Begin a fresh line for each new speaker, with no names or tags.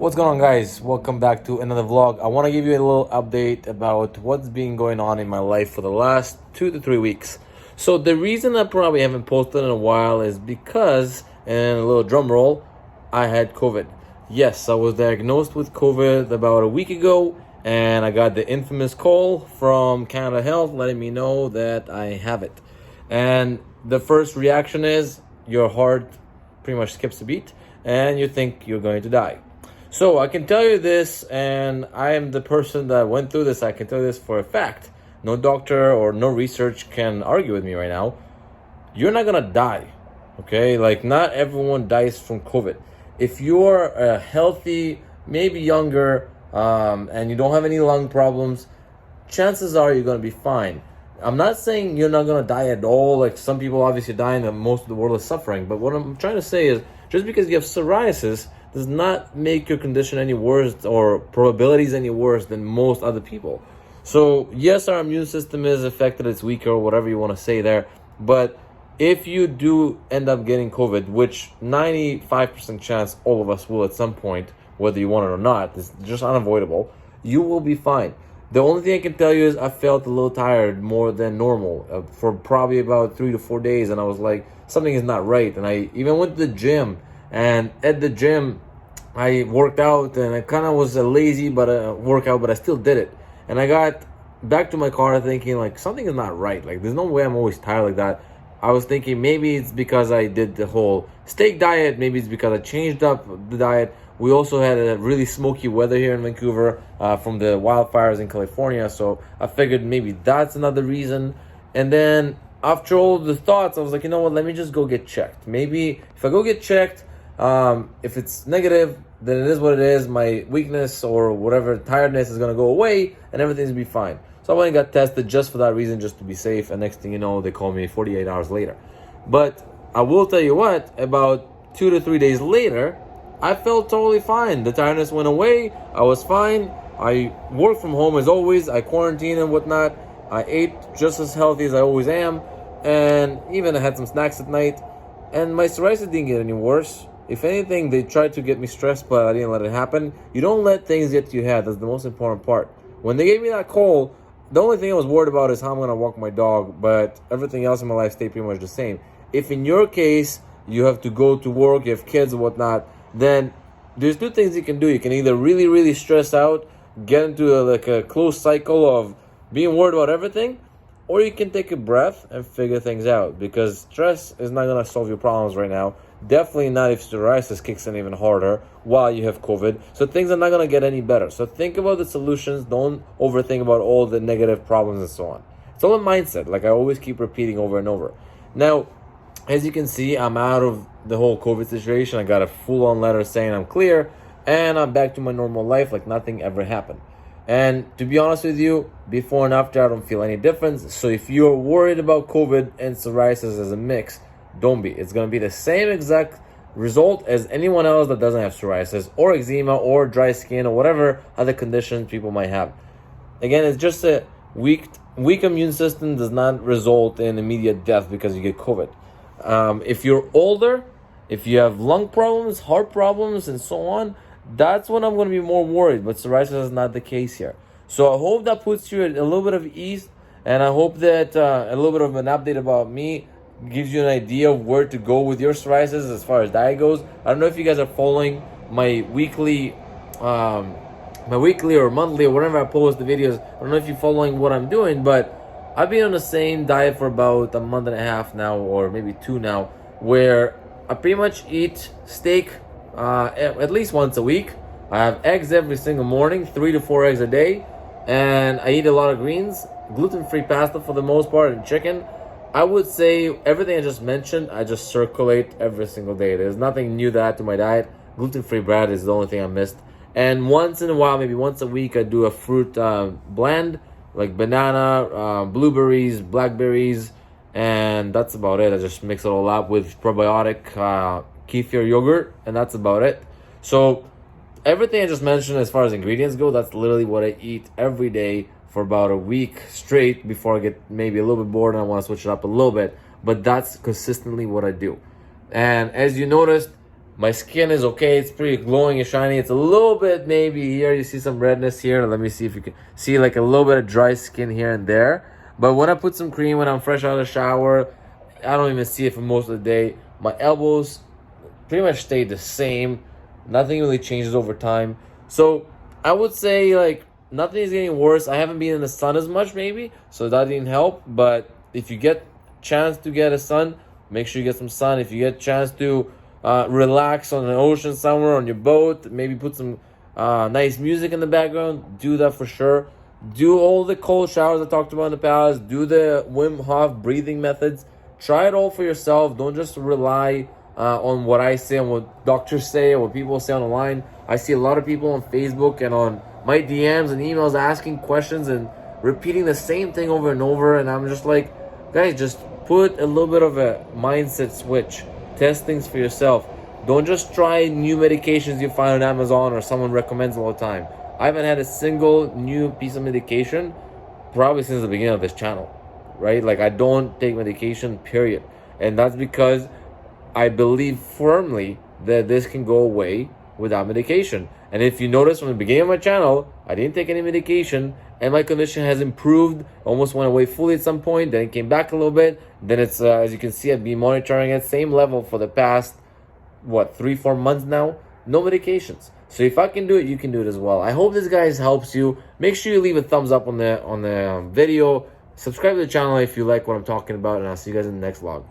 What's going on, guys? Welcome back to another vlog. I want to give you a little update about what's been going on in my life for the last 2 to 3 weeks. So the reason I probably haven't posted in a while is because, and a little drum roll, I had COVID. Yes, I was diagnosed with COVID about a week ago, and I got the infamous call from Canada Health letting me know that I have it. And the first reaction is your heart pretty much skips a beat, and you think you're going to die. So I can tell you this, and I am the person that went through this. I can tell you this for a fact. No doctor or no research can argue with me right now. You're not gonna die, okay? Like, not everyone dies from COVID. If you're healthy, maybe younger, and you don't have any lung problems, chances are you're gonna be fine. I'm not saying you're not gonna die at all. Like, some people obviously dying, and most of the world is suffering. But what I'm trying to say is, just because you have psoriasis does not make your condition any worse or probabilities any worse than most other people. So yes, our immune system is affected, it's weaker, or whatever you want to say there. But if you do end up getting COVID, which 95% chance all of us will at some point, whether you want it or not, it's just unavoidable, you will be fine. The only thing I can tell you is I felt a little tired more than normal for probably about 3 to 4 days. And I was like, something is not right. And I even went to the gym. And at the gym, I worked out, and I kind of was a lazy workout, but I still did it. And I got back to my car thinking, like, something is not right. Like, there's no way I'm always tired like that. I was thinking maybe it's because I did the whole steak diet. Maybe it's because I changed up the diet. We also had a really smoky weather here in Vancouver from the wildfires in California. So I figured maybe that's another reason. And then after all the thoughts, I was like, you know what, let me just go get checked. Maybe if I go get checked, if it's negative, then it is what it is. My weakness or whatever tiredness is going to go away and everything's going to be fine. So I went and got tested just for that reason, just to be safe. And next thing you know, they call me 48 hours later. But I will tell you what, about 2 to 3 days later, I felt totally fine. The tiredness went away. I was fine. I worked from home as always. I quarantined and whatnot. I ate just as healthy as I always am. And even I had some snacks at night. And my psoriasis didn't get any worse. If anything, they tried to get me stressed, but I didn't let it happen. You don't let things get to your head. That's the most important part. When they gave me that call, the only thing I was worried about is how I'm going to walk my dog, but everything else in my life stayed pretty much the same. If in your case, you have to go to work, you have kids and whatnot, then there's two things you can do. You can either really, really stress out, get into a close cycle of being worried about everything, or you can take a breath and figure things out, because stress is not going to solve your problems right now. Definitely not if psoriasis kicks in even harder while you have COVID. So things are not going to get any better. So think about the solutions. Don't overthink about all the negative problems and so on. It's all a mindset, like I always keep repeating over and over. Now, as you can see, I'm out of the whole COVID situation. I got a full-on letter saying I'm clear, and I'm back to my normal life like nothing ever happened. And to be honest with you, before and after, I don't feel any difference. So if you're worried about COVID and psoriasis as a mix, don't be. It's going to be the same exact result as anyone else that doesn't have psoriasis or eczema or dry skin or whatever other conditions people might have. Again, it's just a weak immune system does not result in immediate death because you get COVID. If you're older, if you have lung problems, heart problems, and so on, that's when I'm going to be more worried. But psoriasis is not the case here. So I hope that puts you at a little bit of ease, and I hope that a little bit of an update about me gives you an idea of where to go with your psoriasis as far as diet goes. I don't know if you guys are following my weekly or monthly or whenever I post the videos. I don't know if you're following what I'm doing, but I've been on the same diet for about a month and a half now, or maybe 2 now, where I pretty much eat steak at least once a week. I have eggs every single morning, 3 to 4 eggs a day, and I eat a lot of greens, gluten-free pasta for the most part, and chicken. I would say everything I just mentioned, I just circulate every single day. There's nothing new to add to my diet. Gluten-free bread is the only thing I missed. And once in a while, maybe once a week, I do a fruit blend, like banana, blueberries, blackberries, and that's about it. I just mix it all up with probiotic kefir yogurt, and that's about it. So everything I just mentioned as far as ingredients go, that's literally what I eat every day for about a week straight before I get maybe a little bit bored and I want to switch it up a little bit. But that's consistently what I do. And as you noticed, My skin is okay. It's pretty glowing and shiny. It's a little bit, maybe here you see some redness here. Let me see if you can see like a little bit of dry skin here and there. But when I put some cream, when I'm fresh out of the shower, I don't even see it for most of the day. My elbows pretty much stay the same. Nothing really changes over time. So I would say like nothing is getting worse. I haven't been in the sun as much maybe, so that didn't help. But if you get chance to get a sun, make sure you get some sun. If you get chance to relax on the ocean somewhere on your boat, maybe put some nice music in the background, do that for sure. Do all the cold showers I talked about in the past. Do the Wim Hof breathing methods. Try it all for yourself. Don't just rely on what I say and what doctors say or what people say on the line. I see a lot of people on Facebook and on my DMs and emails asking questions and repeating the same thing over and over, and I'm just like, guys, just put a little bit of a mindset switch. Test things for yourself. Don't just try new medications you find on Amazon or someone recommends all the time. I haven't had a single new piece of medication probably since the beginning of this channel, right? Like, I don't take medication, period. And that's because I believe firmly that this can go away without medication. And if you notice from the beginning of my channel, I didn't take any medication and my condition has improved, almost went away fully at some point, then it came back a little bit. Then it's, as you can see, I've been monitoring at same level for the past, 3-4 months now. No medications. So if I can do it, you can do it as well. I hope this, guys, helps you. Make sure you leave a thumbs up on the video. Subscribe to the channel if you like what I'm talking about, and I'll see you guys in the next vlog.